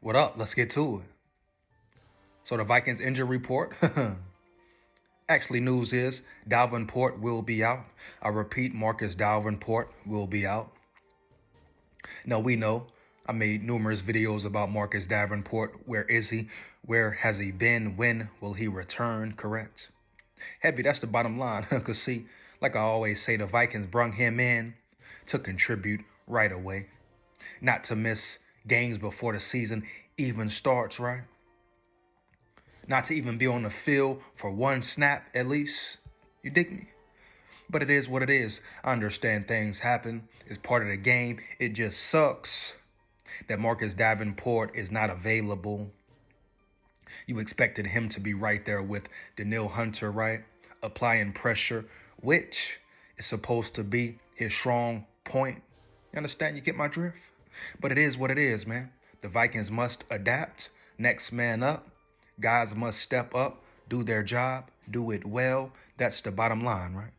What up? Let's get to it. So the Vikings injury report. Actually, news is Davenport will be out. I repeat, Marcus Davenport will be out. Now we know I made numerous videos about Marcus Davenport. Where is he? Where has he been? When will he return? Correct. Heavy, that's the bottom line. Because see, like I always say, the Vikings brung him in to contribute right away. Not to miss games before the season even starts, right? Not to even be on the field for one snap at least. You dig me? But it is what it is. I understand things happen. It's part of the game. It just sucks that Marcus Davenport is not available. You expected him to be right there with Danielle Hunter, right? Applying pressure, which is supposed to be his strong point. You understand? You get my drift? But it is what it is, man. The Vikings must adapt. Next man up. Guys must step up, do their job, do it well. That's the bottom line, right?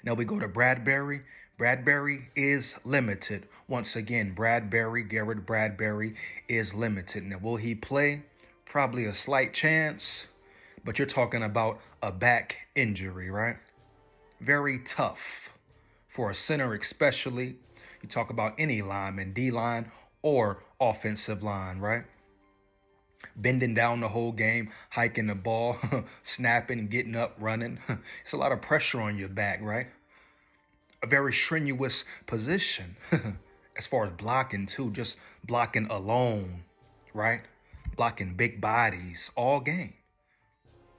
Now we go to Bradbury. Bradbury is limited. Once again, Garrett Bradbury is limited. Now, will he play? Probably a slight chance, but you're talking about a back injury, right? Very tough for a center, especially. You talk about any lineman, D-line or offensive line, right? Bending down the whole game, hiking the ball, snapping, getting up, running. It's a lot of pressure on your back, right? A very strenuous position as far as blocking too, just blocking alone, right? Blocking big bodies all game.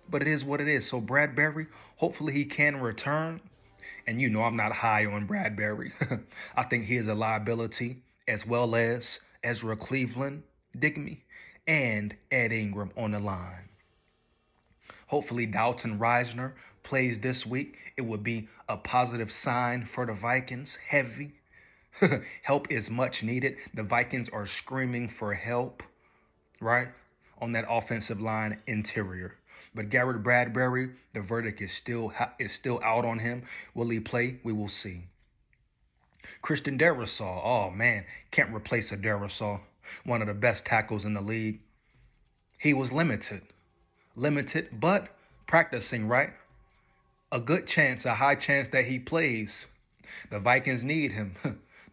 But it is what it is. So Bradbury, hopefully he can return. And you know I'm not high on Bradbury. I think he is a liability, as well as Ezra Cleveland, dig me, and Ed Ingram on the line. Hopefully Dalton Risner plays this week. It would be a positive sign for the Vikings. Heavy. Help is much needed. The Vikings are screaming for help, right? On that offensive line interior. But Garrett Bradbury, the verdict is still out on him. Will he play? We will see. Christian Darrisaw, oh man, can't replace a Darrisaw. One of the best tackles in the league. He was limited, but practicing, right? A good chance, a high chance that he plays. The Vikings need him.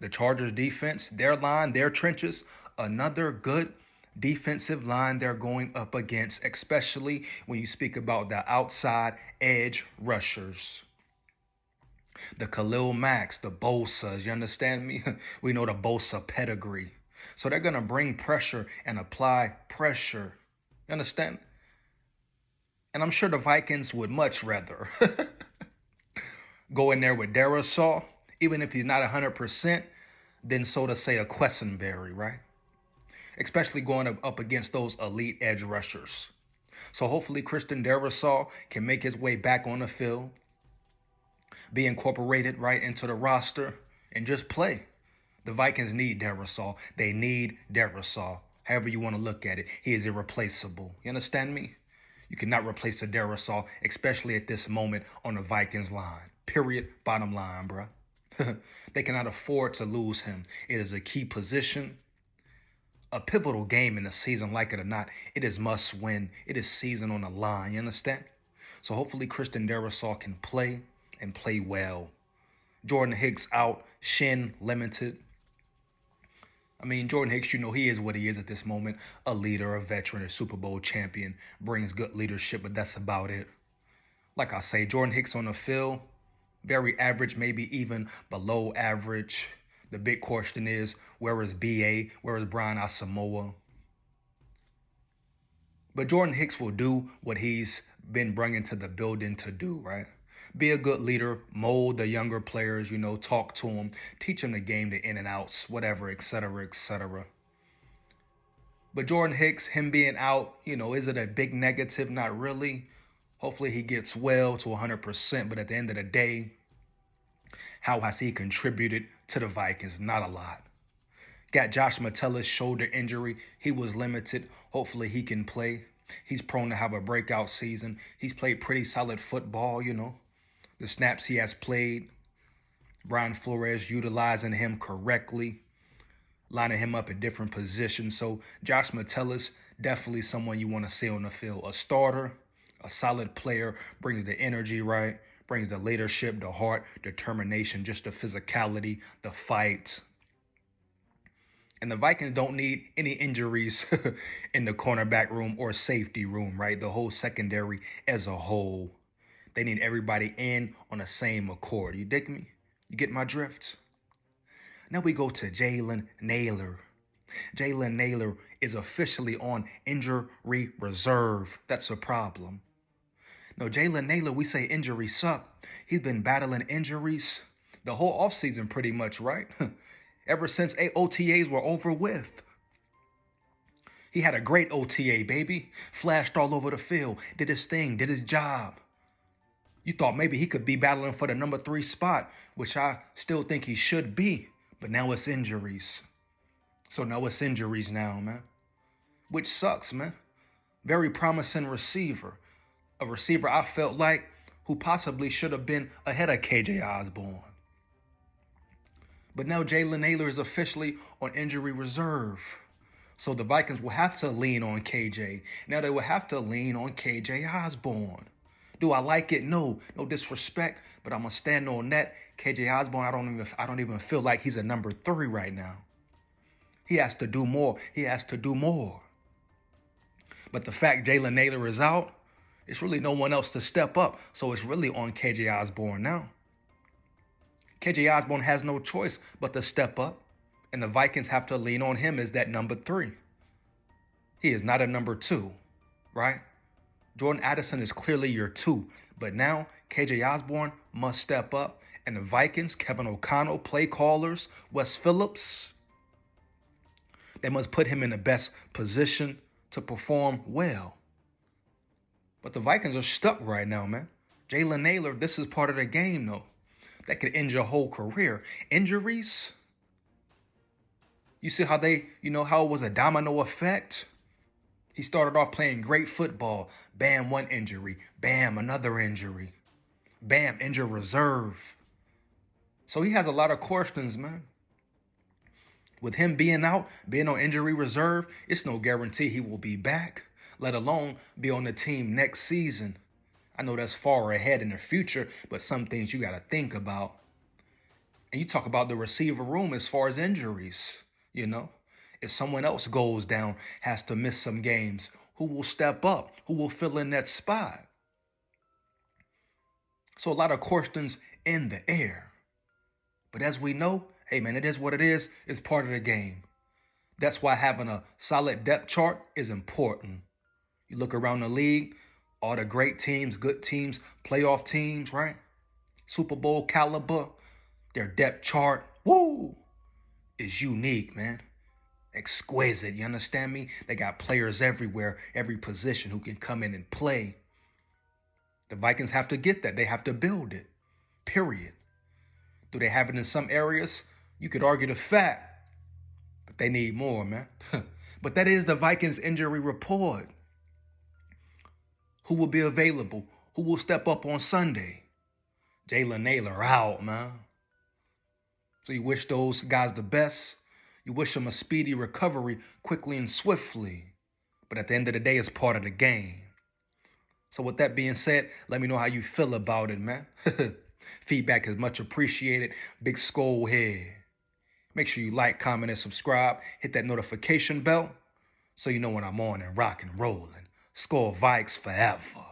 The Chargers defense, their line, their trenches, another good defensive line they're going up against, especially when you speak about the outside edge rushers. The Khalil Macks, the Bosas, you understand me? We know the Bosa pedigree. So they're going to bring pressure and apply pressure. You understand? And I'm sure the Vikings would much rather go in there with Darrisaw, even if he's not 100%, than so to say a Quessenberry, right? Especially going up against those elite edge rushers. So hopefully Christian Darrisaw can make his way back on the field, be incorporated right into the roster, and just play. The Vikings need Darrisaw. They need Darrisaw. However you want to look at it, he is irreplaceable. You understand me? You cannot replace a Darrisaw, especially at this moment on the Vikings line. Period. Bottom line, bro. They cannot afford to lose him. It is a key position. A pivotal game in the season, like it or not. It is must win. It is season on the line. You understand? So hopefully Christian Darrisaw can play and play well. Jordan Hicks out. Shin limited. I mean, Jordan Hicks, you know, he is what he is at this moment. A leader, a veteran, a Super Bowl champion. Brings good leadership, but that's about it. Like I say, Jordan Hicks on the field, very average, maybe even below average. The big question is, where is B.A.? Where is Brian Asamoah? But Jordan Hicks will do what he's been bringing to the building to do, right? Be a good leader, mold the younger players, you know, talk to them, teach them the game, the in and outs, whatever, et cetera, et cetera. But Jordan Hicks, him being out, you know, is it a big negative? Not really. Hopefully he gets well to 100%. But at the end of the day, how has he contributed to the Vikings? Not a lot. Got Josh Metellus' shoulder injury. He was limited. Hopefully he can play. He's prone to have a breakout season. He's played pretty solid football, you know. The snaps he has played, Brian Flores utilizing him correctly. lining him up at different positions. So Josh Metellus, definitely someone you want to see on the field. A starter, a solid player, brings the energy, right? Brings the leadership, the heart, determination, just the physicality, the fight. And the Vikings don't need any injuries in the cornerback room or safety room, right? The whole secondary as a whole. They need everybody in on the same accord. You dig me? You get my drift? Now we go to Jalen Nailor. Jalen Nailor is officially on injury reserve. That's a problem. No, Jalen Nailor, we say injuries suck. He's been battling injuries the whole offseason pretty much, right? Ever since OTAs were over with. He had a great OTA, baby. Flashed all over the field, did his thing, did his job. You thought maybe he could be battling for the number 3 spot, which I still think he should be. But now it's injuries. So now it's injuries now, man. Which sucks, man. Very promising receiver. A receiver I felt like who possibly should have been ahead of KJ Osborne. But now Jalen Nailor is officially on injury reserve. So the Vikings will have to lean on KJ. Now they will have to lean on KJ Osborne. Do I like it? No disrespect, but I'm gonna stand on that. KJ Osborne, I don't even feel like he's a number 3 right now. He has to do more. But the fact Jalen Nailor is out, it's really no one else to step up. So it's really on KJ Osborne now. KJ Osborne has no choice but to step up, and the Vikings have to lean on him as that number 3. He is not a number 2, right? Jordan Addison is clearly your 2, but now KJ Osborne must step up, and the Vikings, Kevin O'Connell, play callers, Wes Phillips, they must put him in the best position to perform well. But the Vikings are stuck right now, man. Jalen Nailor, this is part of the game, though. That could end your whole career. Injuries, you see how how it was a domino effect? He started off playing great football. Bam, one injury. Bam, another injury. Bam, injured reserve. So he has a lot of questions, man. With him being out, being on injury reserve, it's no guarantee he will be back, let alone be on the team next season. I know that's far ahead in the future, but some things you got to think about. And you talk about the receiver room as far as injuries, If someone else goes down, has to miss some games, who will step up? Who will fill in that spot? So a lot of questions in the air. But as we know, hey, man, it is what it is. It's part of the game. That's why having a solid depth chart is important. You look around the league, all the great teams, good teams, playoff teams, right? Super Bowl caliber, their depth chart, is unique, man. Exquisite, you understand me? They got players everywhere, every position who can come in and play. The Vikings have to get that. They have to build it, period. Do they have it in some areas? You could argue the fact, but they need more, man. But that is the Vikings injury report. Who will be available? Who will step up on Sunday? Jalen Nailor out, man. So you wish those guys the best. You wish them a speedy recovery quickly and swiftly. But at the end of the day, it's part of the game. So with that being said, let me know how you feel about it, man. Feedback is much appreciated. Big SKOL here. Make sure you like, comment, and subscribe. Hit that notification bell so you know when I'm on and rock and rolling. SKOL Vikes forever.